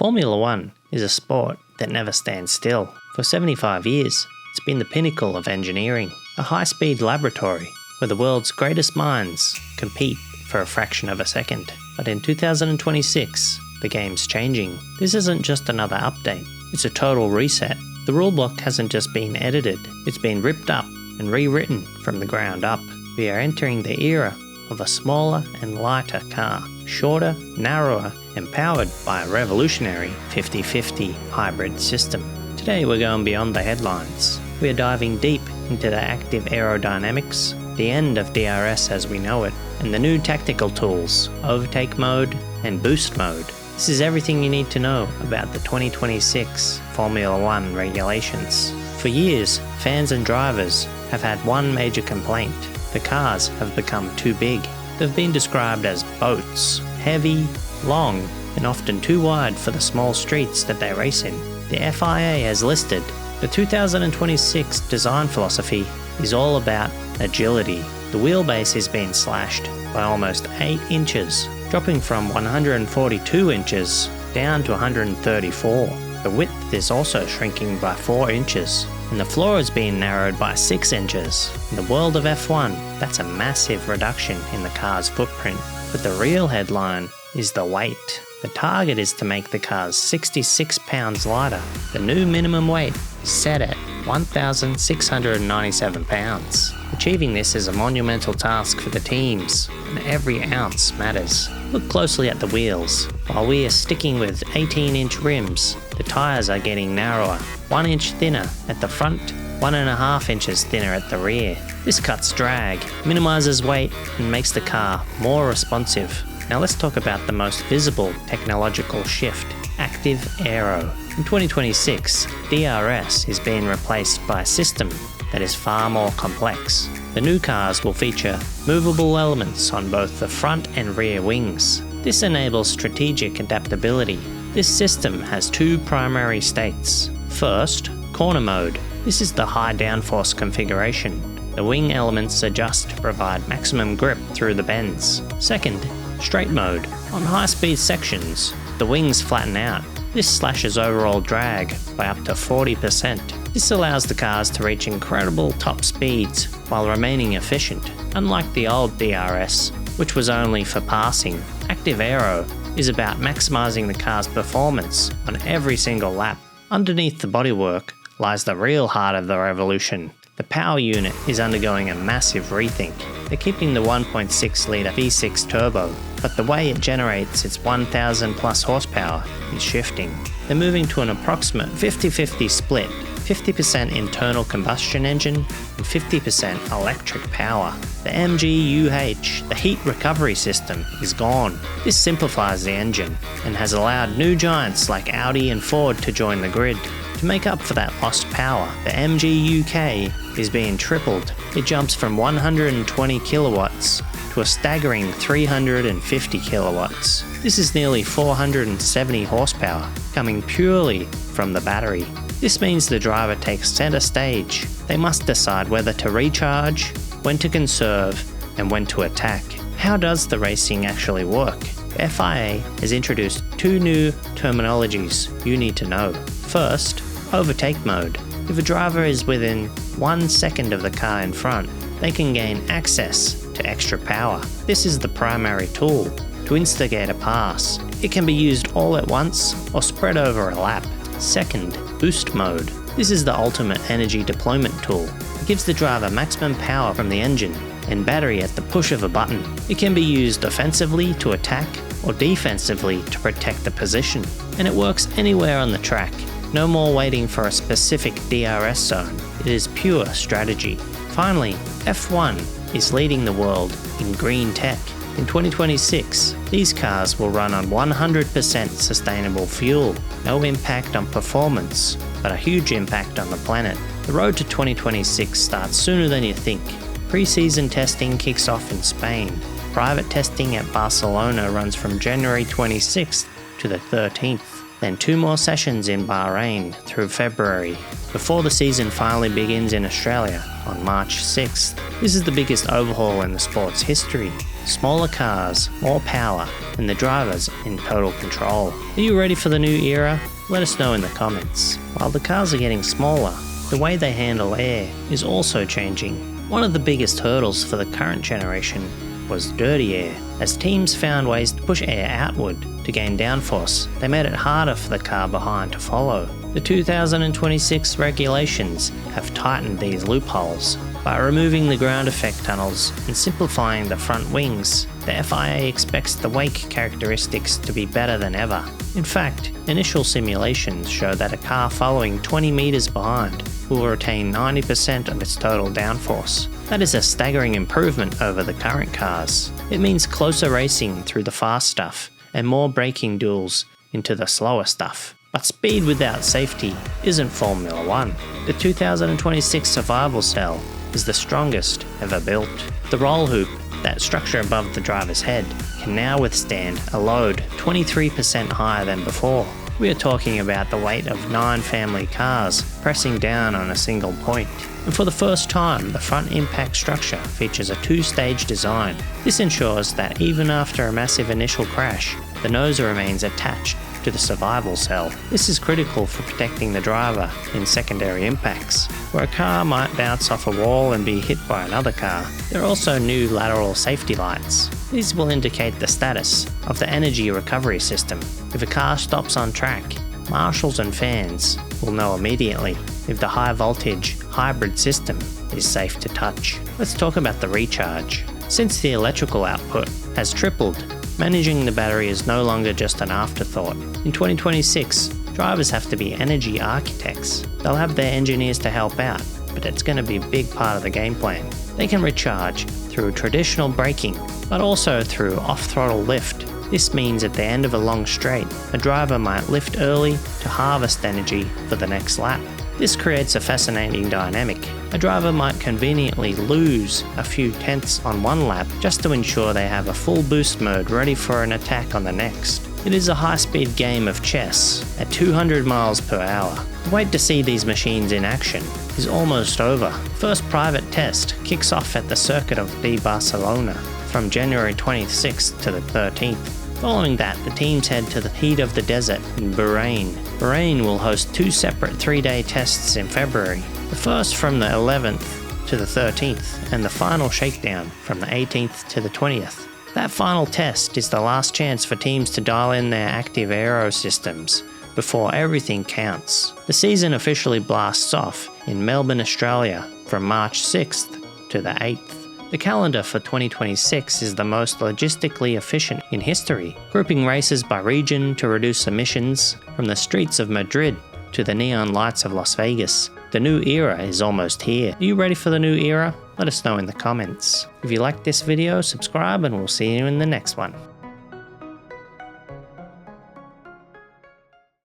Formula One is a sport that never stands still. For 75 years, it's been the pinnacle of engineering, a high-speed laboratory where the world's greatest minds compete for a fraction of a second. But in 2026, the game's changing. This isn't just another update, it's a total reset. The rulebook hasn't just been edited, it's been ripped up and rewritten from the ground up. We are entering the era of a smaller and lighter car, shorter, narrower, and powered by a revolutionary 50-50 hybrid system. Today we're going beyond the headlines. We are diving deep into the active aerodynamics, the end of DRS as we know it, and the new tactical tools, overtake mode and boost mode. This is everything you need to know about the 2026 Formula One regulations. For years, fans and drivers have had one major complaint. The cars have become too big. They've been described as boats, heavy, long, and often too wide for the small streets that they race in. The FIA has listed the 2026 design philosophy is all about agility. The wheelbase is being slashed by almost 8 inches, dropping from 142 inches down to 134. The width is also shrinking by 4 inches, and the floor is being narrowed by 6 inches. In the world of F1, that's a massive reduction in the car's footprint. But the real headline is the weight. The target is to make the cars 66 pounds lighter. The new minimum weight is set at 1,697 pounds. Achieving this is a monumental task for the teams, and every ounce matters. Look closely at the wheels. While we are sticking with 18-inch rims, the tyres are getting narrower, 1 inch thinner at the front, 1.5 inches thinner at the rear. This cuts drag, minimises weight, and makes the car more responsive. Now let's talk about the most visible technological shift, active aero. In 2026, DRS is being replaced by a system that is far more complex. The new cars will feature movable elements on both the front and rear wings. This enables strategic adaptability. This system has 2 primary states. First, corner mode. This is the high downforce configuration. The wing elements adjust to provide maximum grip through the bends. Second, straight mode. On high-speed sections, the wings flatten out. This slashes overall drag by up to 40%. This allows the cars to reach incredible top speeds while remaining efficient. Unlike the old DRS, which was only for passing, active aero is about maximizing the car's performance on every single lap. Underneath the bodywork lies the real heart of the revolution. The power unit is undergoing a massive rethink. They're keeping the 1.6 litre V6 turbo, but the way it generates its 1,000 plus horsepower is shifting. They're moving to an approximate 50-50 split, 50% internal combustion engine and 50% electric power. The MGU-K, the heat recovery system, is gone. This simplifies the engine and has allowed new giants like Audi and Ford to join the grid. To make up for that lost power, the MGU-K is being tripled. It jumps from 120 kilowatts to a staggering 350 kilowatts. This is nearly 470 horsepower, coming purely from the battery. This means the driver takes center stage. They must decide whether to recharge, when to conserve, and when to attack. How does the racing actually work? The FIA has introduced 2 new terminologies you need to know. First, overtake mode. If a driver is within 1 second of the car in front, they can gain access to extra power. This is the primary tool to instigate a pass. It can be used all at once or spread over a lap. Second, boost mode. This is the ultimate energy deployment tool. It gives the driver maximum power from the engine and battery at the push of a button. It can be used offensively to attack or defensively to protect the position. And it works anywhere on the track. No more waiting for a specific DRS zone. It is pure strategy. Finally, F1 is leading the world in green tech. In 2026, these cars will run on 100% sustainable fuel. No impact on performance, but a huge impact on the planet. The road to 2026 starts sooner than you think. Pre-season testing kicks off in Spain. Private testing at Barcelona runs from January 26th to the 13th. then 2 more sessions in Bahrain through February, before the season finally begins in Australia on March 6th. This is the biggest overhaul in the sport's history. Smaller cars, more power, and the drivers in total control. Are you ready for the new era? Let us know in the comments. While the cars are getting smaller, the way they handle air is also changing. One of the biggest hurdles for the current generation was dirty air. As teams found ways to push air outward to gain downforce, they made it harder for the car behind to follow. The 2026 regulations have tightened these loopholes. By removing the ground effect tunnels and simplifying the front wings, the FIA expects the wake characteristics to be better than ever. In fact, initial simulations show that a car following 20 meters behind will retain 90% of its total downforce. That is a staggering improvement over the current cars. It means closer racing through the fast stuff and more braking duels into the slower stuff. But speed without safety isn't Formula 1. The 2026 survival cell is the strongest ever built. The roll hoop, that structure above the driver's head, can now withstand a load 23% higher than before. We are talking about the weight of 9 family cars pressing down on a single point. And for the first time, the front impact structure features a 2-stage design. This ensures that even after a massive initial crash, the nose remains attached to the survival cell. This is critical for protecting the driver in secondary impacts, where a car might bounce off a wall and be hit by another car. There are also new lateral safety lights. These will indicate the status of the energy recovery system. If a car stops on track, marshals and fans will know immediately if the high voltage hybrid system is safe to touch. Let's talk about the recharge. Since the electrical output has tripled, managing the battery is no longer just an afterthought. In 2026, drivers have to be energy architects. They'll have their engineers to help out, but it's going to be a big part of the game plan. They can recharge through traditional braking, but also through off-throttle lift. This means at the end of a long straight, a driver might lift early to harvest energy for the next lap. This creates a fascinating dynamic. A driver might conveniently lose a few tenths on one lap just to ensure they have a full boost mode ready for an attack on the next. It is a high-speed game of chess at 200 miles per hour. The wait to see these machines in action is almost over. First private test kicks off at the Circuit of Barcelona from January 26th to the 13th. Following that, the teams head to the heat of the desert in Bahrain. Bahrain will host 2 separate 3-day tests in February, the first from the 11th to the 13th, and the final shakedown from the 18th to the 20th. That final test is the last chance for teams to dial in their active aero systems before everything counts. The season officially blasts off in Melbourne, Australia from March 6th to the 8th. The calendar for 2026 is the most logistically efficient in history, grouping races by region to reduce emissions from the streets of Madrid to the neon lights of Las Vegas. The new era is almost here. Are you ready for the new era? Let us know in the comments. If you liked this video, subscribe and we'll see you in the next one.